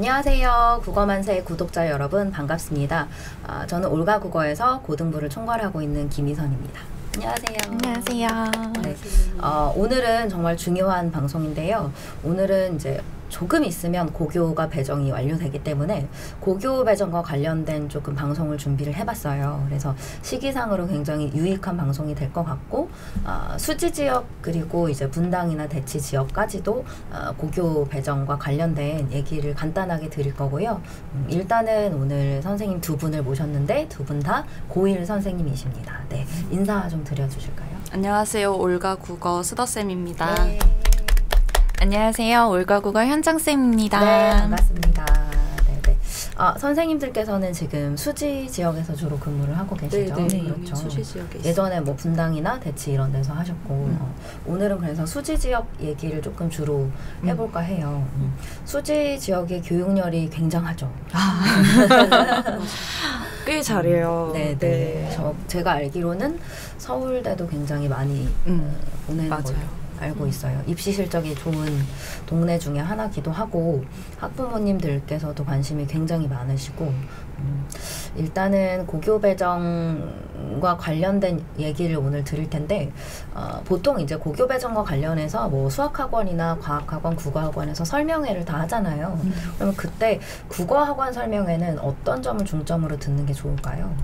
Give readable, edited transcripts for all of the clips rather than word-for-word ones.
안녕하세요. 국어만세 구독자 여러분 반갑습니다. 저는 올가국어에서 고등부를 총괄하고 있는 김희선입니다. 안녕하세요. 안녕하세요. 네, 오늘은 정말 중요한 방송인데요. 오늘은 이제 조금 있으면 고교가 배정이 완료되기 때문에 고교 배정과 관련된 조금 방송을 준비를 해봤어요. 그래서 시기상으로 굉장히 유익한 방송이 될 것 같고 수지 지역 그리고 이제 분당이나 대치 지역까지도 고교 배정과 관련된 얘기를 간단하게 드릴 거고요. 일단은 오늘 선생님 두 분을 모셨는데 두 분 다 고1 선생님이십니다. 네, 인사 좀 드려주실까요? 안녕하세요. 올가국어 스더쌤입니다. 네. 안녕하세요. 올가국어 현정쌤입니다. 네, 반갑습니다. 네네. 선생님들께서는 지금 수지 지역에서 주로 근무를 하고 계시죠? 네, 그렇죠. 수지 지역에 있어요. 예전에 뭐 분당이나 대치 이런 데서 하셨고 오늘은 그래서 수지 지역 얘기를 조금 주로 해볼까 해요. 수지 지역의 교육열이 굉장하죠. 꽤 잘해요. 네. 제가 알기로는 서울대도 굉장히 많이 보내는 맞아요. 걸로 알고 있어요. 입시 실적이 좋은 동네 중에 하나기도 하고 학부모님들께서도 관심이 굉장히 많으시고 일단은 고교 배정과 관련된 얘기를 오늘 드릴 텐데 보통 이제 고교 배정과 관련해서 뭐 수학학원이나 과학학원, 국어학원에서 설명회를 다 하잖아요. 그러면 그때 국어학원 설명회는 어떤 점을 중점으로 듣는 게 좋을까요?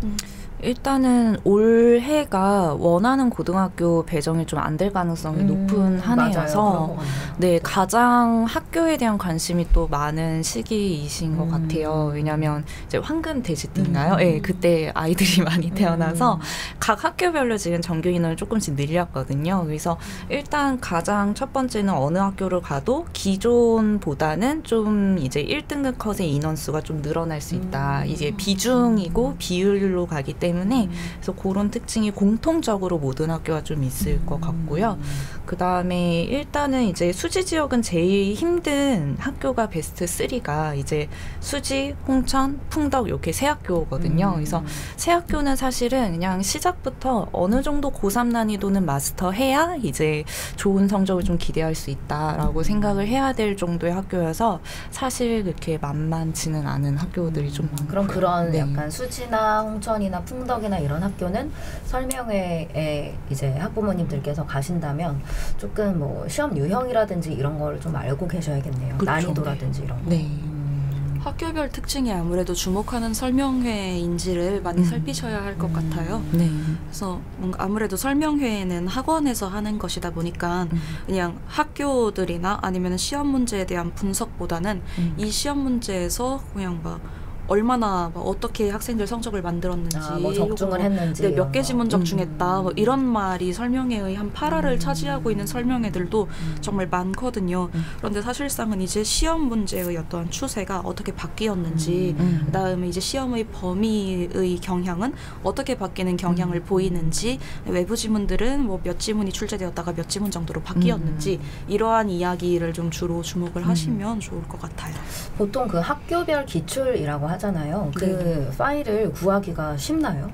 일단은 올해가 원하는 고등학교 배정이 좀 안 될 가능성이 높은 한 해여서 네, 가장 학교에 대한 관심이 또 많은 시기이신 것 같아요. 왜냐하면 이제 황금 돼지띠인가요? 네, 그때 아이들이 많이 태어나서 각 학교별로 지금 정규 인원을 조금씩 늘렸거든요. 그래서 일단 가장 첫 번째는 어느 학교를 가도 기존보다는 좀 이제 1등급 컷의 인원수가 좀 늘어날 수 있다. 이제 비중이고 비율로 가기 때문에 그래서 그런 특징이 공통적으로 모든 학교가 좀 있을 것 같고요. 그 다음에 일단은 이제 수지 지역은 제일 힘든 학교가 베스트 3가 이제 수지, 홍천, 풍덕 이렇게 세 학교거든요. 그래서 세 학교는 사실은 그냥 시작부터 어느 정도 고3 난이도는 마스터해야 이제 좋은 성적을 좀 기대할 수 있다라고 생각을 해야 될 정도의 학교여서 사실 그렇게 만만치는 않은 학교들이 좀 많고요. 그럼 그런 네. 약간 수지나 홍천이나 풍덕이나 이런 학교는 설명회에 이제 학부모님들께서 가신다면 조금 뭐 시험 유형이라든지 이런 걸 좀 알고 계셔야겠네요. 그렇죠. 난이도라든지 이런 거. 네. 학교별 특징이 아무래도 주목하는 설명회인지를 많이 살피셔야 할 것 같아요. 네. 그래서 뭔가 아무래도 설명회는 학원에서 하는 것이다 보니까 그냥 학교들이나 아니면 시험 문제에 대한 분석보다는 이 시험 문제에서 그냥 막 얼마나 뭐 어떻게 학생들 성적을 만들었는지 뭐 적중을 했는지 네, 몇 개 지문 적중했다 뭐 이런 말이 설명회의 한 8화를 차지하고 있는 설명회들도 정말 많거든요. 그런데 사실상은 이제 시험 문제의 어떤 추세가 어떻게 바뀌었는지 그다음에 이제 시험의 범위의 경향은 어떻게 바뀌는 경향을 보이는지 외부 지문들은 뭐 몇 지문이 출제되었다가 몇 지문 정도로 바뀌었는지 이러한 이야기를 좀 주로 주목을 하시면 좋을 것 같아요. 보통 그 학교별 기출이라고 하잖아요. 그 파일을 구하기가 쉽나요?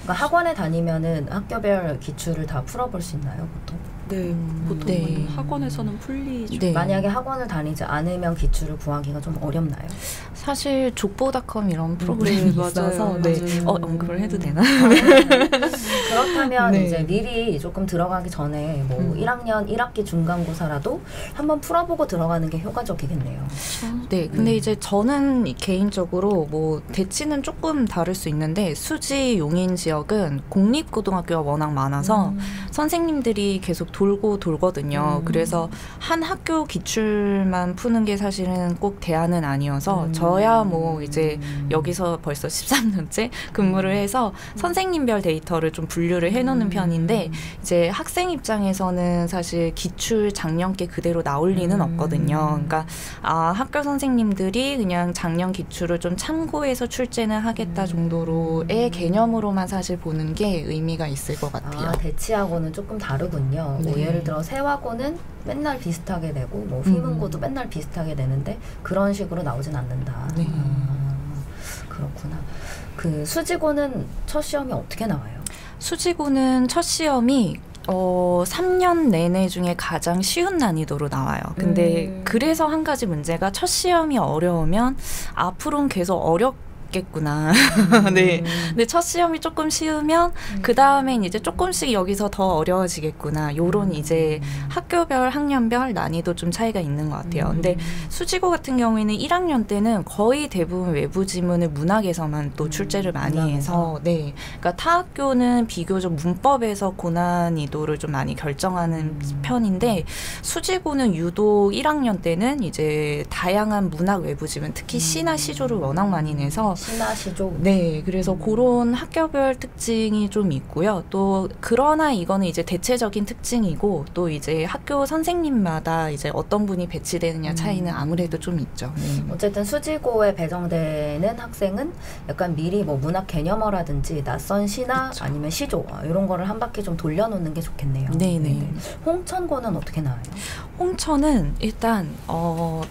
그러니까 학원에 다니면은 학교별 기출을 다 풀어볼 수 있나요, 보통? 네, 보통은 네. 학원에서는 풀리죠. 네. 만약에 학원을 다니지 않으면 기출을 구하기가 좀 어렵나요? 사실 족보닷컴 이런 프로그램이 맞아요. 있어서 네. 언급을 해도 되나? 그렇다면 네. 이제 미리 조금 들어가기 전에 뭐 1학년 1학기 중간고사라도 한번 풀어보고 들어가는 게 효과적이겠네요. 네, 근데 이제 저는 개인적으로 뭐 대치는 조금 다를 수 있는데 수지 용인 지역은 공립고등학교가 워낙 많아서 선생님들이 계속 돌거든요. 그래서 한 학교 기출만 푸는 게 사실은 꼭 대안은 아니어서 저야 뭐 이제 여기서 벌써 13년째 근무를 해서 선생님별 데이터를 좀 분류를 해놓는 편인데 이제 학생 입장에서는 사실 기출 작년께 그대로 나올 리는 없거든요. 그러니까 학교 선생님들이 그냥 작년 기출을 좀 참고해서 출제는 하겠다 정도로의 개념으로만 사실 보는 게 의미가 있을 것 같아요. 대치하고는 조금 다르군요. 뭐 예를 들어 세화고는 맨날 비슷하게 내고 뭐 휘문고도 맨날 비슷하게 내는데 그런 식으로 나오진 않는다. 네. 그렇구나. 그 수지고는 첫 시험이 어떻게 나와요? 수지고는 첫 시험이 3년 내내 중에 가장 쉬운 난이도로 나와요. 근데 그래서 한 가지 문제가 첫 시험이 어려우면 앞으로는 계속 겠구나. 네. 근데 첫 시험이 조금 쉬우면 그 다음엔 이제 조금씩 여기서 더 어려워지겠구나. 요런 이제 학교별, 학년별 난이도 좀 차이가 있는 것 같아요. 근데 수지고 같은 경우에는 1학년 때는 거의 대부분 외부 지문을 문학에서만 또 출제를 많이 해서, 네. 그러니까 타 학교는 비교적 문법에서 고난이도를 좀 많이 결정하는 편인데 수지고는 유독 1학년 때는 이제 다양한 문학 외부 지문, 특히 시나 시조를 워낙 많이 내서 시나 시조. 네, 그래서 그런 학교별 특징이 좀 있고요. 또 그러나 이거는 이제 대체적인 특징이고 또 이제 학교 선생님마다 이제 어떤 분이 배치되느냐 차이는 아무래도 좀 있죠. 어쨌든 수지고에 배정되는 학생은 약간 미리 뭐 문학 개념어라든지 낯선 시나 그쵸. 아니면 시조 이런 거를 한 바퀴 좀 돌려놓는 게 좋겠네요. 네네. 홍천고는 어떻게 나와요? 홍천은 일단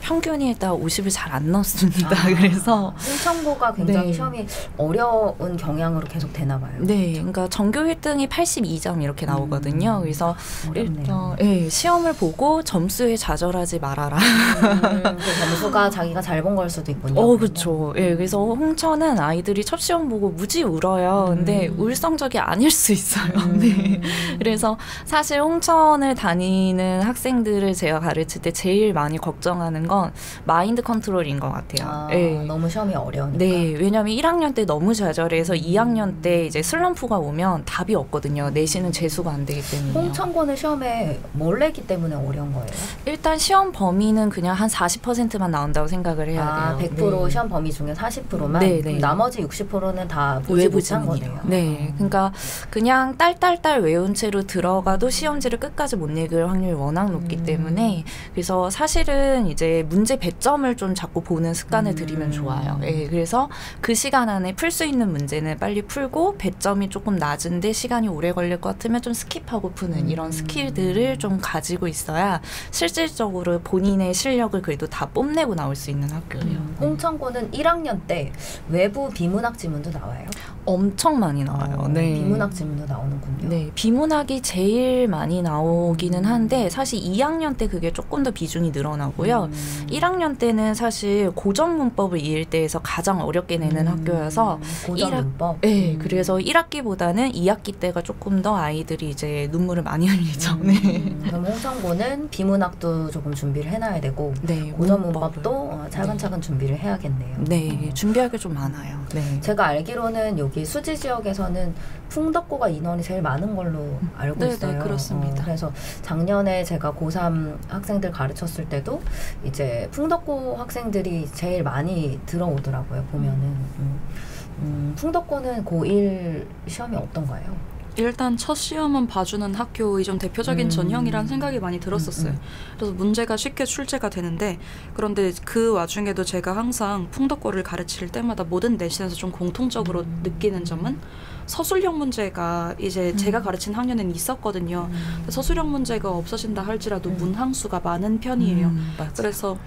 평균이 일단 50을 잘 안 넣습니다. 그래서 홍천고가 굉장히 시험이 어려운 경향으로 계속 되나 봐요. 네, 그러니까 전교 1등이 82점 이렇게 나오거든요. 그래서 시험을 보고 점수에 좌절하지 말아라. 그 점수가 자기가 잘 본 걸 수도 있군요. 그렇죠. 예, 그래서 홍천은 아이들이 첫 시험 보고 무지 울어요. 근데 울 성적이 아닐 수 있어요. 네. 그래서 사실 홍천을 다니는 학생들을 제가 가르칠 때 제일 많이 걱정하는 건 마인드 컨트롤인 것 같아요. 너무 시험이 어려우니까. 네, 왜냐하면 1학년 때 너무 좌절해서 2학년 때 이제 슬럼프가 오면 답이 없거든요. 내신은 재수가 안 되기 때문에. 홍천고는 시험에 뭘 내기 때문에 어려운 거예요? 일단 시험 범위는 그냥 한 40%만 나온다고 생각을 해야 돼요. 100% 시험 범위 중에 40%만? 네, 그럼 나머지 60%는 다 보지 못한 거네요. 네, 그러니까 그냥 딸딸딸 외운 채로 들어가도 시험지를 끝까지 못 읽을 확률이 워낙 높기 때문에 그래서 사실은 이제 문제 배점을 좀 자꾸 보는 습관을 들이면 좋아요. 그래서 그 시간 안에 풀 수 있는 문제는 빨리 풀고 배점이 조금 낮은데 시간이 오래 걸릴 것 같으면 좀 스킵하고 푸는 이런 스킬들을 좀 가지고 있어야 실질적으로 본인의 실력을 그래도 다 뽐내고 나올 수 있는 학교예요. 홍천고는 1학년 때 외부 비문학 지문도 나와요? 엄청 많이 나와요. 네. 비문학 지문도 나오는군요. 네, 비문학이 제일 많이 나오기는 한데 사실 2학년 때 그게 조금 더 비중이 늘어나고요. 1학년 때는 사실 고전 문법을 이일대에서 가장 어렵게 내는 학교여서 고전 문법? 네, 그래서 1학기보다는 2학기 때가 조금 더 아이들이 이제 눈물을 많이 흘리죠. 그럼 홍천고는 비문학도 조금 준비를 해놔야 되고 고전 문법도 차근차근 준비를 해야겠네요. 네, 준비할 게 좀 많아요. 네. 제가 알기로는 여기 수지 지역에서는 풍덕고가 인원이 제일 많은 걸로 알고 있어요. 네, 그렇습니다. 그래서 작년에 제가 고3 학생들 가르쳤을 때도 이제 풍덕고 학생들이 제일 많이 들어오더라고요. 보면은 풍덕고는 고1 시험이 어떤가요? 일단 첫 시험은 봐주는 학교의 좀 대표적인 전형이라는 생각이 많이 들었었어요. 그래서 문제가 쉽게 출제가 되는데 그런데 그 와중에도 제가 항상 풍덕고를 가르칠 때마다 모든 내신에서 좀 공통적으로 느끼는 점은 서술형 문제가 이제 제가 가르친 학년에는 있었거든요. 서술형 문제가 없어진다 할지라도 문항수가 많은 편이에요. 그래서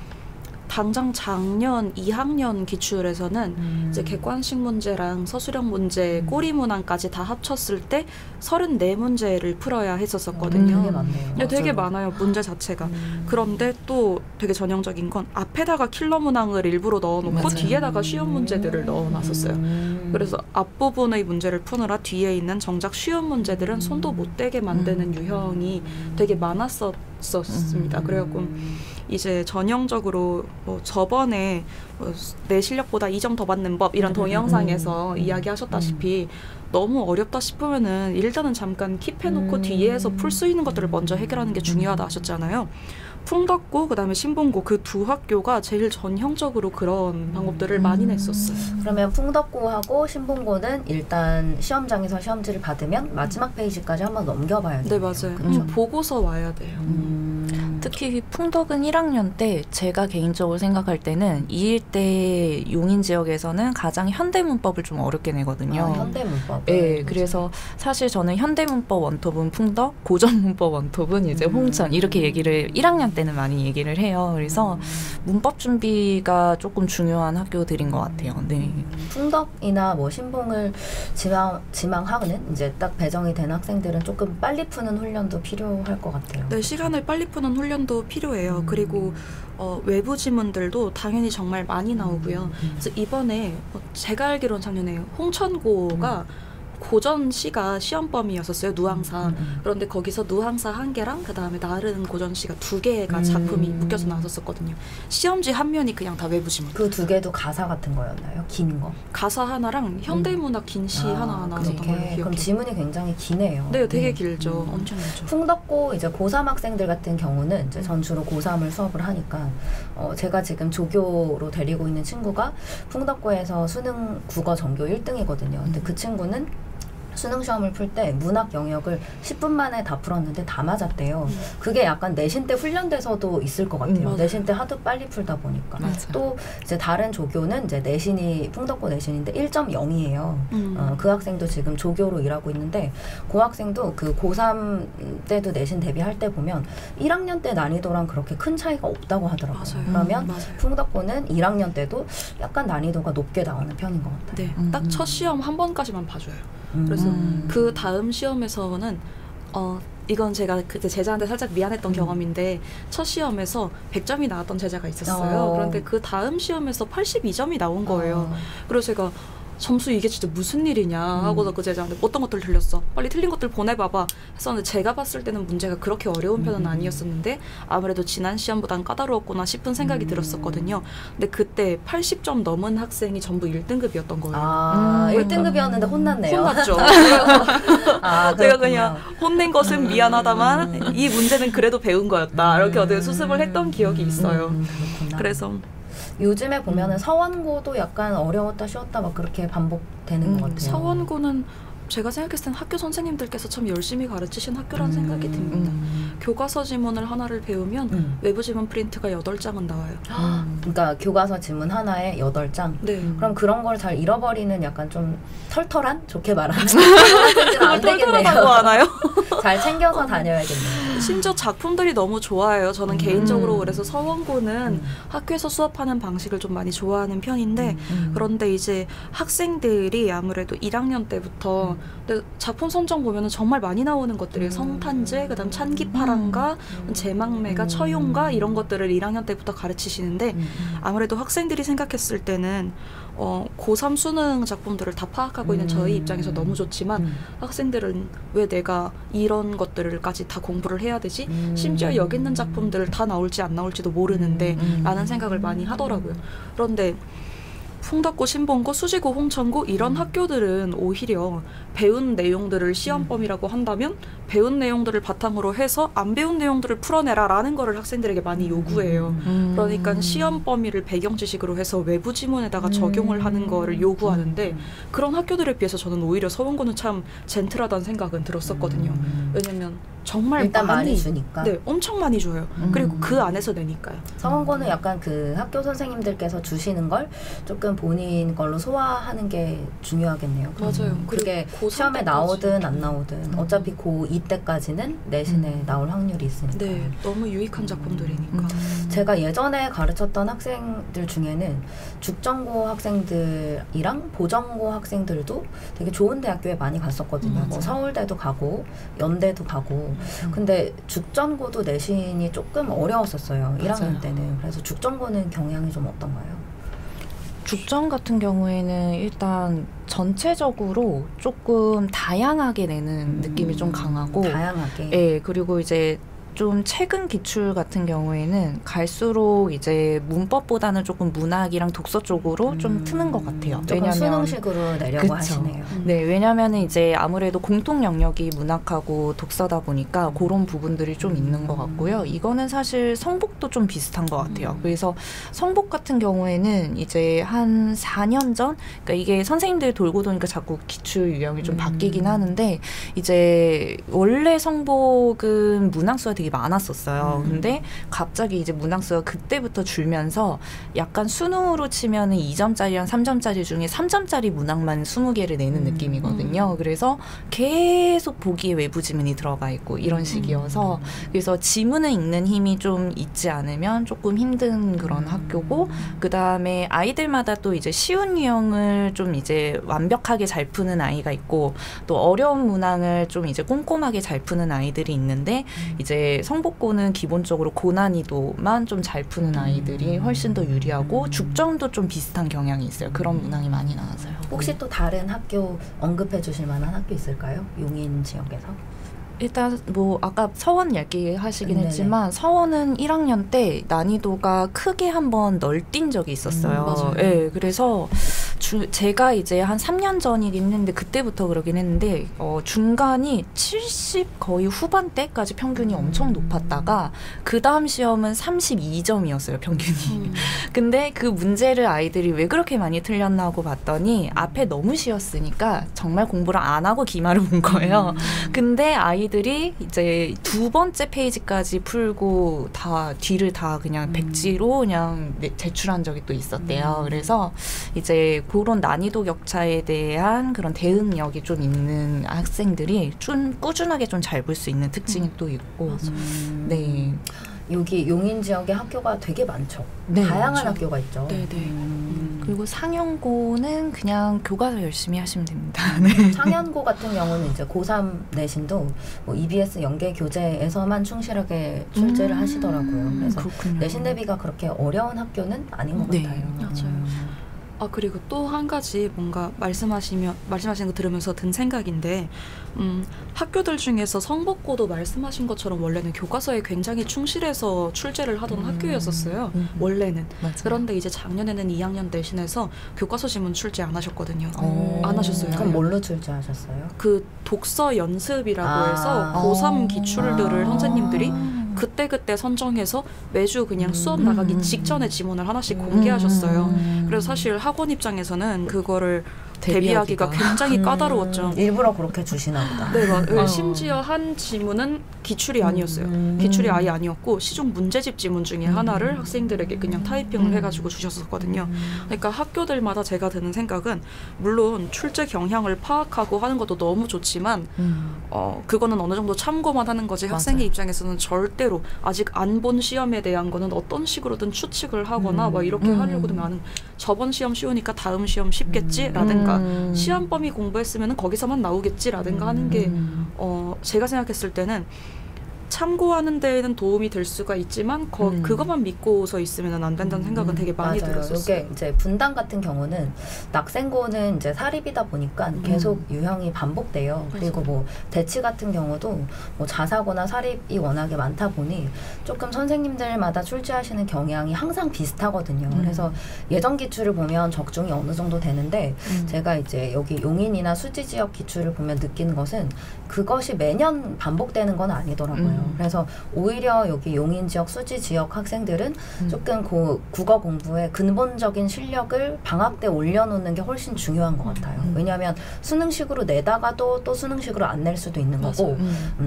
당장 작년 2학년 기출에서는 이제 객관식 문제랑 서술형 문제, 꼬리 문항까지 다 합쳤을 때 34문제를 풀어야 했었거든요. 되게 많네요. 네, 되게 많아요, 문제 자체가. 그런데 또 되게 전형적인 건 앞에다가 킬러 문항을 일부러 넣어놓고 뒤에다가 쉬운 문제들을 넣어놨었어요. 그래서 앞부분의 문제를 푸느라 뒤에 있는 정작 쉬운 문제들은 손도 못 대게 만드는 유형이 되게 많았었습니다. 그래갖고 이제 전형적으로 저번에 내 실력보다 2점 더 받는 법 이런 동영상에서 이야기하셨다시피 너무 어렵다 싶으면은 일단은 잠깐 킵해놓고 뒤에서 풀 수 있는 것들을 먼저 해결하는 게 중요하다 하셨잖아요. 풍덕고 그다음에 신봉고 그 두 학교가 제일 전형적으로 그런 방법들을 많이 냈었어요. 그러면 풍덕고하고 신봉고는 일단 시험장에서 시험지를 받으면 마지막 페이지까지 한번 넘겨봐야 돼요. 네, 맞아요. 보고서 와야 돼요. 특히 풍덕은 1학년 때 제가 개인적으로 생각할 때는 2일대 용인 지역에서는 가장 현대문법을 좀 어렵게 내거든요. 현대문법. 네, 그래서 사실 저는 현대문법 원톱은 풍덕, 고전문법 원톱은 이제 홍천 이렇게 얘기를 1학년 때는 많이 얘기를 해요. 그래서 문법 준비가 조금 중요한 학교들인 것 같아요. 네. 풍덕이나 뭐 신봉을 지망하는 이제 딱 배정이 된 학생들은 조금 빨리 푸는 훈련도 필요할 것 같아요. 네, 시간을 빨리 푸는 훈련도 필요해요. 그리고 외부 지문들도 당연히 정말 많이 나오고요. 그래서 이번에 제가 알기로는 작년에 홍천고가 고전 시가 시험범위였었어요. 누항사. 그런데 거기서 누항사 1개랑 그 다음에 나른 고전 시가 2개가 작품이 묶여서 나왔었거든요. 시험지 한 면이 그냥 다 외부 지문. 그 2개도 가사 같은 거였나요? 긴 거? 가사 하나랑 현대문학 긴 시 하나 나왔던 걸로 기억해요. 그럼 지문이 굉장히 기네요. 네, 되게 길죠. 엄청 길죠. 풍덕고 이제 고3 학생들 같은 경우는 이제 전 주로 고3을 수업을 하니까 제가 지금 조교로 데리고 있는 친구가 풍덕고에서 수능 국어 전교 1등이거든요. 근데 그 친구는 수능 시험을 풀 때 문학 영역을 10분 만에 다 풀었는데 다 맞았대요. 그게 약간 내신 때 훈련돼서도 있을 것 같아요. 내신 때 하도 빨리 풀다 보니까. 또 이제 다른 조교는 이제 내신이 풍덕고 내신인데 1.0이에요. 그 학생도 지금 조교로 일하고 있는데 그 학생도 그 고3 때도 내신 대비할 때 보면 1학년 때 난이도랑 그렇게 큰 차이가 없다고 하더라고요. 그러면 풍덕고는 1학년 때도 약간 난이도가 높게 나오는 편인 것 같아요. 네, 딱 첫 시험 한 번까지만 봐줘요. 그래서 그 다음 시험에서는 이건 제가 그때 제자한테 살짝 미안했던 경험인데 첫 시험에서 100점이 나왔던 제자가 있었어요. 그런데 그 다음 시험에서 82점이 나온 거예요. 그래서 제가 점수 이게 진짜 무슨 일이냐 하고서 그 제자한테 어떤 것들 틀렸어? 빨리 틀린 것들 보내봐봐 했었는데 제가 봤을 때는 문제가 그렇게 어려운 편은 아니었었는데 아무래도 지난 시험보단 까다로웠구나 싶은 생각이 들었었거든요. 근데 그때 80점 넘은 학생이 전부 1등급이었던 거예요. 1등급이었는데 혼났네요. 혼났죠. 제가 그냥 혼낸 것은 미안하다만 이 문제는 그래도 배운 거였다. 이렇게 어떻게 수습을 했던 기억이 있어요. 그래서 요즘에 보면은 서원고도 약간 어려웠다 쉬웠다 막 그렇게 반복되는 것 같아요. 서원고는 제가 생각했을 땐 학교 선생님들께서 참 열심히 가르치신 학교라는 생각이 듭니다. 교과서 지문을 하나를 배우면 외부 지문 프린트가 8장은 나와요. 그러니까 교과서 지문 하나에 8장? 네. 그럼 그런 걸 잘 잃어버리는 약간 좀 털털한? 좋게 말하면 안 털털하다고 하나요? 잘 챙겨서 다녀야겠네요. 심지어 작품들이 너무 좋아요. 저는 개인적으로 그래서 서원고는 학교에서 수업하는 방식을 좀 많이 좋아하는 편인데 그런데 이제 학생들이 아무래도 1학년 때부터 근데 작품 선정 보면은 정말 많이 나오는 것들이 성탄제, 그다음 찬기파랑가, 제망매가, 처용가 이런 것들을 1학년 때부터 가르치시는데 아무래도 학생들이 생각했을 때는 고3 수능 작품들을 다 파악하고 있는 저희 입장에서 너무 좋지만 학생들은 왜 내가 이런 것들까지 다 공부를 해야 되지? 심지어 여기 있는 작품들 다 나올지 안 나올지도 모르는데 라는 생각을 많이 하더라고요. 그런데 풍덕고, 신봉고, 수지고, 홍천고 이런 학교들은 오히려 배운 내용들을 시험범위라고 한다면 배운 내용들을 바탕으로 해서 안 배운 내용들을 풀어내라라는 거를 학생들에게 많이 요구해요. 그러니까 시험 범위를 배경 지식으로 해서 외부 지문에다가 적용을 하는 거를 요구하는데 그런 학교들에 비해서 저는 오히려 서원고는 참 젠틀하다는 생각은 들었었거든요. 왜냐면 정말 일단 많이 주니까. 네, 엄청 많이 줘요. 그리고 그 안에서 내니까요. 서원고는 약간 그 학교 선생님들께서 주시는 걸 조금 본인 걸로 소화하는 게 중요하겠네요. 맞아요. 그게 시험에 나오든 안 나오든 어차피 고2 때까지는 내신에 나올 확률이 있으니까. 네, 너무 유익한 작품들이니까. 제가 예전에 가르쳤던 학생들 중에는 죽전고 학생들이랑 보전고 학생들도 되게 좋은 대학교에 많이 갔었거든요. 뭐 서울대도 가고 연대도 가고. 근데 죽전고도 내신이 조금 어려웠었어요. 1학년 때는. 그래서 죽전고는 경향이 좀 어떤가요? 죽전 같은 경우에는 일단 전체적으로 조금 다양하게 내는 느낌이 좀 강하고 다양하게. 네, 그리고 이제 좀 최근 기출 같은 경우에는 갈수록 이제 문법보다는 조금 문학이랑 독서 쪽으로 좀 트는 것 같아요. 왜냐면 수능식으로 내려고 하시네요. 네, 왜냐면은 이제 아무래도 공통 영역이 문학하고 독서다 보니까 그런 부분들이 좀 있는 것 같고요. 이거는 사실 성복도 좀 비슷한 것 같아요. 그래서 성복 같은 경우에는 이제 한 4년 전, 그러니까 이게 선생님들이 돌고 도니까 자꾸 기출 유형이 좀 바뀌긴 하는데 이제 원래 성복은 문학 수가 되게 되게 많았었어요. 근데 갑자기 이제 문항수가 그때부터 줄면서 약간 수능으로 치면은 2점짜리랑 3점짜리 중에 3점짜리 문항만 20개를 내는 느낌이거든요. 그래서 계속 보기에 외부 지문이 들어가 있고 이런 식이어서 그래서 지문을 읽는 힘이 좀 있지 않으면 조금 힘든 그런 학교고 그 다음에 아이들마다 또 이제 쉬운 유형을 좀 이제 완벽하게 잘 푸는 아이가 있고 또 어려운 문항을 좀 이제 꼼꼼하게 잘 푸는 아이들이 있는데 이제 성복고는 기본적으로 고난이도만 좀 잘 푸는 아이들이 훨씬 더 유리하고 죽점도 좀 비슷한 경향이 있어요. 그런 문항이 많이 나와서요. 혹시 또 다른 학교 언급해 주실 만한 학교 있을까요? 용인 지역에서? 일단 뭐 아까 서원 얘기하시긴 네네. 했지만 서원은 1학년 때 난이도가 크게 한번 널뛴 적이 있었어요. 맞아요. 네, 그래서 제가 이제 한 3년 전이긴 했는데 그때부터 그러긴 했는데 중간이 70 거의 후반대까지 평균이 엄청 높았다가 그 다음 시험은 32점이었어요 평균이. 근데 그 문제를 아이들이 왜 그렇게 많이 틀렸나 하고 봤더니 앞에 너무 쉬웠으니까 정말 공부를 안 하고 기말을 본 거예요. 근데 아이들이 이제 두 번째 페이지까지 풀고 다 뒤를 다 그냥 백지로 그냥 제출한 적이 또 있었대요. 그래서 이제 그런 난이도 격차에 대한 그런 대응력이 좀 있는 학생들이 좀 꾸준하게 좀 잘 볼 수 있는 특징이 또 있고. 네. 여기 용인 지역에 학교가 되게 많죠. 네, 다양한 많죠. 학교가 있죠. 네네. 그리고 상영고는 그냥 교과서 열심히 하시면 됩니다. 네. 상현고 같은 경우는 이제 고3 내신도 뭐 EBS 연계 교재에서만 충실하게 출제를 하시더라고요. 그래서 그렇군요. 내신 대비가 그렇게 어려운 학교는 아닌 것 네, 같아요. 맞아요. 그리고 또 한 가지 뭔가 말씀하시는 거 들으면서 든 생각인데 학교들 중에서 성복고도 말씀하신 것처럼 원래는 교과서에 굉장히 충실해서 출제를 하던 학교였었어요. 원래는. 맞아요. 그런데 이제 작년에는 2학년 내신에서 교과서 지문 출제 안 하셨거든요. 오. 안 하셨어요. 그럼 뭘로 출제하셨어요? 그 독서 연습이라고 아. 해서 고3 기출들을 선생님들이 그때그때 선정해서 매주 그냥 수업 나가기 직전에 지문을 하나씩 공개하셨어요. 그래서 사실 학원 입장에서는 그거를 대비하기가 굉장히 까다로웠죠. 일부러 그렇게 주시나 보다. 네, 심지어 한 지문은 기출이 아니었어요. 기출이 아예 아니었고 시중 문제집 지문 중에 하나를 학생들에게 그냥 타이핑을 해가지고 주셨었거든요. 그러니까 학교들마다 제가 드는 생각은 물론 출제 경향을 파악하고 하는 것도 너무 좋지만 그거는 어느 정도 참고만 하는 거지 학생의 입장에서는 절대로 아직 안 본 시험에 대한 거는 어떤 식으로든 추측을 하거나 막 이렇게 하려고 하면 저번 시험 쉬우니까 다음 시험 쉽겠지라든가 시험 범위 공부했으면 거기서만 나오겠지라든가 하는 게 제가 생각했을 때는 참고하는 데에는 도움이 될 수가 있지만 그것만 믿고서 있으면 안 된다는 생각은 되게 많이 맞아요. 들었었어요. 이게 이제 분당 같은 경우는 낙생고는 이제 사립이다 보니까 계속 유형이 반복돼요. 그리고 뭐 대치 같은 경우도 뭐 자사고나 사립이 워낙에 많다 보니 조금 선생님들마다 출제하시는 경향이 항상 비슷하거든요. 그래서 예전 기출을 보면 적중이 어느 정도 되는데 제가 이제 여기 용인이나 수지 지역 기출을 보면 느끼는 것은 그것이 매년 반복되는 건 아니더라고요. 그래서 오히려 여기 용인 지역, 수지 지역 학생들은 조금 국어 공부에 근본적인 실력을 방학 때 올려놓는 게 훨씬 중요한 것 같아요. 왜냐하면 수능식으로 내다가도 또 수능식으로 안 낼 수도 있는 거고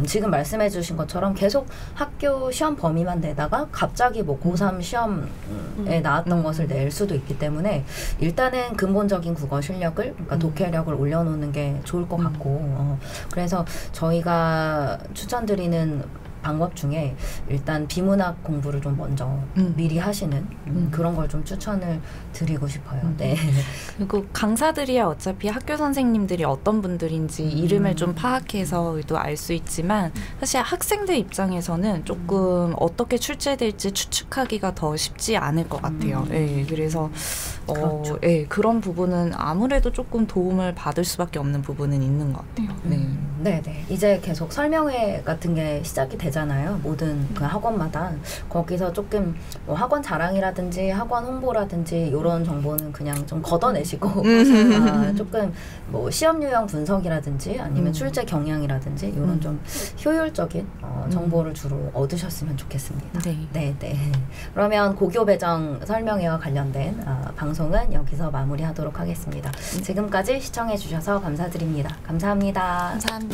지금 말씀해 주신 것처럼 계속 학교 시험 범위만 내다가 갑자기 뭐 고3 시험에 나왔던 것을 낼 수도 있기 때문에 일단은 근본적인 국어 실력을 그러니까 독해력을 올려놓는 게 좋을 것 같고 그래서 저희가 추천드리는 방법 중에 일단 비문학 공부를 좀 먼저 미리 하시는 그런 걸 좀 추천을 드리고 싶어요. 네. 그리고 강사들이야 어차피 학교 선생님들이 어떤 분들인지 이름을 좀 파악해서 또 알 수 있지만 사실 학생들 입장에서는 조금 어떻게 출제될지 추측하기가 더 쉽지 않을 것 같아요. 네, 그래서 그렇죠. 네, 그런 부분은 아무래도 조금 도움을 받을 수밖에 없는 부분은 있는 것 같아요. 네. 네네. 이제 계속 설명회 같은 게 시작이 되잖아요. 모든 그 학원마다. 거기서 조금 뭐 학원 자랑이라든지 학원 홍보라든지 이런 정보는 그냥 좀 걷어내시고 조금 뭐 시험 유형 분석이라든지 아니면 출제 경향이라든지 이런 좀 효율적인 정보를 주로 얻으셨으면 좋겠습니다. 네. 네. 그러면 고교 배정 설명회와 관련된 방송은 여기서 마무리하도록 하겠습니다. 지금까지 시청해 주셔서 감사드립니다. 감사합니다. 감사합니다.